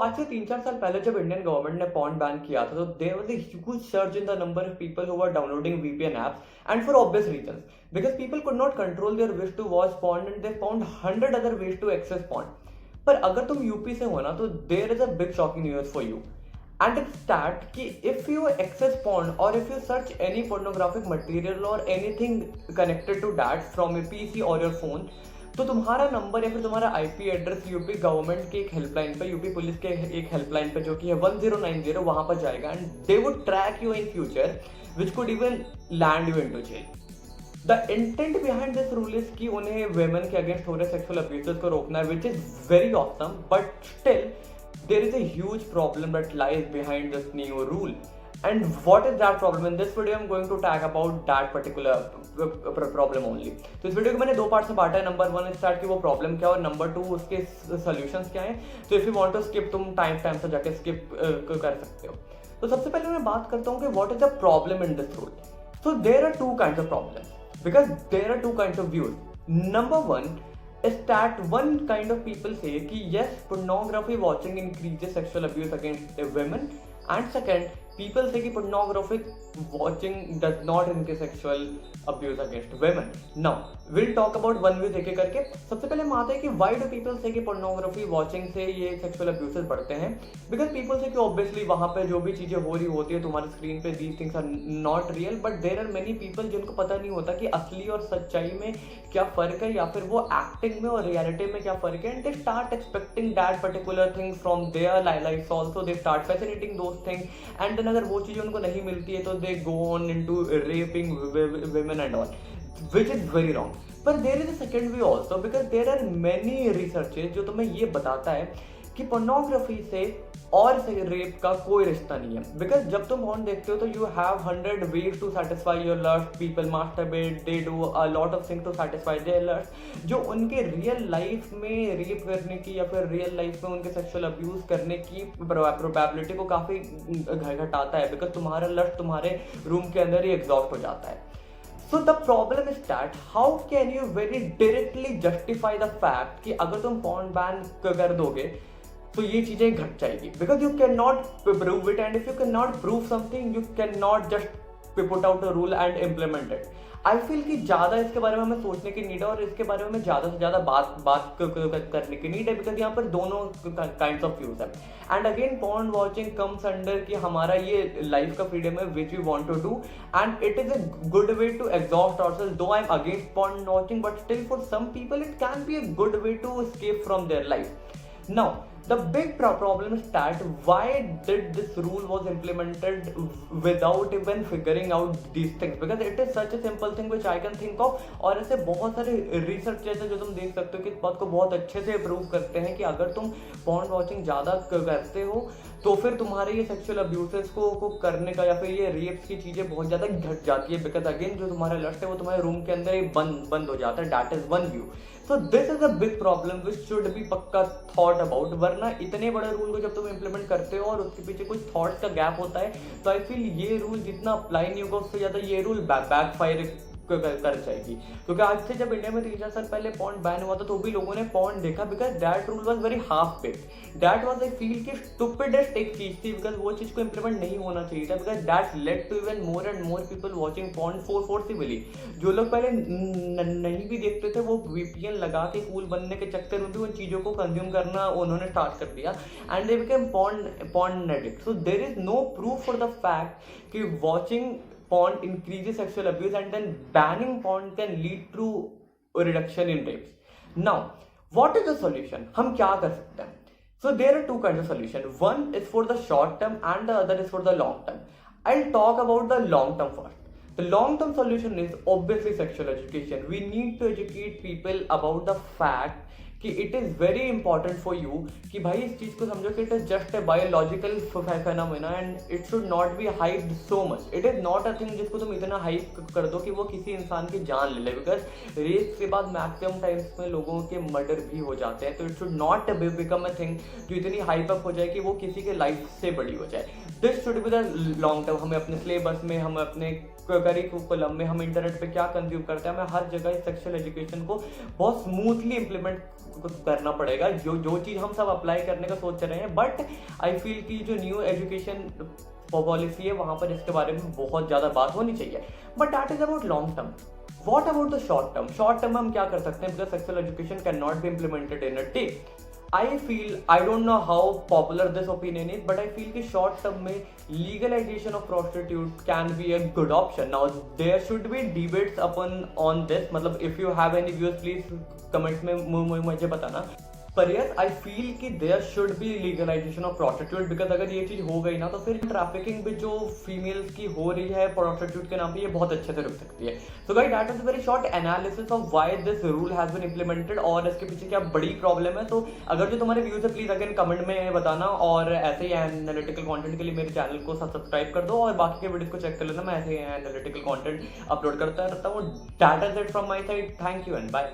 आज से 3-4 साल पहले जब इंडियन गवर्नमेंट ने पॉर्न बैन किया था, तो there was a huge surge in the number of people who were downloading VPN apps and for obvious reasons because people could not control their wish to watch porn and they found 100 other ways to access porn. पर अगर तुम UP से हो ना, तो there is a big shocking news for you and it's that कि if you access porn or if you search any pornographic material or anything connected to that from your PC or your phone, तो तुम्हारा number या फिर तुम्हारा IP address UP government के एक helpline पे, UP police के एक हेल्पलाइन पे जो कि है 1090, वहां पर जाएगा and they would track you in future which could even land you into jail. The intent behind this rule is कि उन्हें वेमेन के अगेंस्ट हो रहे सेक्सुअल अब्यूजेस को रोकना है, which is very awesome, but still there is a huge problem that lies behind this new rule. And what is that problem? In this video I'm going to talk about that particular problem only. तो इस video को मैंने दो part में बांटा है। Number 1 start की वो प्रॉब्लम क्या है और नंबर 2 उसके सॉल्यूशंस क्या हैं। तो if you want to skip, तुम टाइम से जाके स्किप कर सकते हो। तो सबसे पहले मैं बात करता हूँ कि what is the problem in this rule. So there are two kinds of problems because there are two kinds of views. Number 1 is that one kind of people say कि yes, pornography watching increases sexual abuse against women, and second people say कि pornography watching does not increase sexual abuse against women. Now we'll talk about one view एक एक करके। सबसे पहले हम आते हैं कि why do people say कि pornography watching से ये sexual abuses बढ़ते हैं। because people say कि obviously वहाँ पे जो भी चीजें हो रही होती है तुम्हारे स्क्रीन पे, these things are not real, but there are many people जिनको पता नहीं होता कि असली और सच्चाई में क्या फर्क है या फिर वो एक्टिंग में और रियलिटी में क्या फर्क है, and they start expecting that particular thing from their lives also, they start fascinating those things, and then अगर वो चीजें उनको नहीं मिलती है तो they go on into raping women and all, which is very wrong. But there is a second view also because there are many researches जो तुम्हें ये बताता है कि पोर्नोग्राफी से और रेप का कोई रिश्ता नहीं है। बिकॉज जब तुम पॉर्न देखते हो तो you have 100 ways to satisfy your lust, people masturbate, they do a lot of things to satisfy their lust, जो उनके रियल लाइफ में रेप करने की या फिर रियल लाइफ में उनके सेक्सुअल अब्यूज करने की प्रोबेबिलिटी को काफी घटाता है। बिकॉज तुम्हारा लस्ट तुम्हारे रूम के अंदर ही एग्जॉस्ट हो जाता है। So the problem is that how can you very directly justify the fact कि अगर तुम porn ban कर दोगे तो ये चीजें घट जाएगी, because you cannot prove it, and if you cannot prove something you cannot just put out a rule and implement it. I feel कि ज़्यादा इसके बारे में हमें सोचने की नीड है और इसके बारे में हमें ज़्यादा से ज़्यादा बात करने की नीड है, बिकॉज यहाँ पर दोनों काइंड्स ऑफ व्यूज है। And again porn watching comes under कि हमारा ये लाइफ का फ्रीडम है which we want to do, and it is a good way to exhaust ourselves. Though I am against porn watching, but still for some people it can be a good way to escape from their life. Now, the big problem is that why did this rule was implemented without even figuring out these things? Because it is such a simple thing which I can think of, और ऐसे बहुत सारे researches हैं जो तुम देख सकते हो कि इस बात को बहुत अच्छे से प्रूव करते हैं कि अगर तुम पॉर्न वॉचिंग ज़्यादा करते हो तो फिर तुम्हारे ये सेक्सुअल अब्यूसेस को करने का या फिर ये रेप्स की चीज़ें बहुत ज़्यादा घट जाती है। बिकॉज अगेन जो तुम्हारा लस्ट है वो तुम्हारे रूम के अंदर ही बंद हो जाता है। That is one view. So this is a big problem which should be पक्का थॉट अबाउट, वरना इतने बड़े रूल को जब तुम इंप्लीमेंट करते हो और उसके पीछे कुछ थॉट्स का गैप होता है तो आई फील ये रूल जितना अप्लाई नहीं होगा उससे ज़्यादा ये रूल बैकफायर कर जाएगी। क्योंकि आज से जब इंडिया में 3-4 साल पहले पॉर्न बैन हुआ था तो भी लोगों ने पॉर्न देखा, because that rule was very half baked. That was I feel कि स्टूपिडेस्ट एक चीज थी, बिकॉज वो चीज को इंप्लीमेंट नहीं होना चाहिए था, because that led to even more and more people watching porn forcibly. जो लोग पहले नहीं भी देखते थे वो वीपीएन लगा के कूल बनने के चक्कर में भी उन चीजों को कंज्यूम करना उन्होंने स्टार्ट कर दिया, and they became porn addict. So there is no proof for the fact कि watching porn increases sexual abuse and then banning porn can lead to a reduction in rapes. Now, what is the solution? हम क्या कर सकते हैं? So there are two kinds of solution. One is for the short term and the other is for the long term. I'll talk about the long term first. The long term solution is obviously sexual education. We need to educate people about the fact कि it is very important for you कि भाई इस चीज़ को समझो कि it is just a biological phenomena and it should not be hyped so much. It is not a thing जिसको तुम इतना हाइप कर दो कि वो किसी इंसान की जान ले ले, बिकॉज रेप के बाद मैक्सिमम टाइम्स में लोगों के मर्डर भी हो जाते हैं। तो it should not become a thing जो इतनी हाइप अप हो जाए कि वो किसी के लाइफ से बड़ी हो जाए। This should be the long term. हमें अपने सिलेबस में, हम अपने करिकुलम में, हम इंटरनेट पे क्या कंज्यूम करते हैं, हमें हर जगह सेक्सुअल एजुकेशन को बहुत स्मूथली इम्प्लीमेंट कुछ करना पड़ेगा, जो जो चीज़ हम सब अप्लाई करने का सोच रहे हैं। बट आई फील कि जो न्यू एजुकेशन पॉलिसी है वहाँ पर इसके बारे में बहुत ज़्यादा बात होनी चाहिए। But that is about long term. What about the short term? Short term में हम क्या कर सकते हैं? Because sexual education can not be implemented in a day. I don't know how popular this opinion is, but I feel कि short term में legalization of prostitute can be a good option. Now there should be debates on this. मतलब if you have any views, please comments में मुझे बताना। पर yes I feel कि there should be legalization of prostitute, because अगर ये चीज़ हो गई ना तो फिर ट्रैफिकिंग भी जो फीमेल्स की हो रही है प्रोस्टिट्यूट के नाम पे, ये बहुत अच्छे से रुक सकती है। So guys that is a very short analysis of why this rule has been implemented और इसके पीछे क्या बड़ी प्रॉब्लम है। तो अगर जो तुम्हारे व्यूज है प्लीज अगेन कमेंट में बताना, और ऐसे ही एनालिटिकल कंटेंट के लिए मेरे चैनल को सब्सक्राइब कर दो और बाकी के वीडियोस को चेक कर लेना। मैं ऐसे ही एनालिटिकल कंटेंट अपलोड करता रहता हूँ। That is it from my side. Thank you and bye.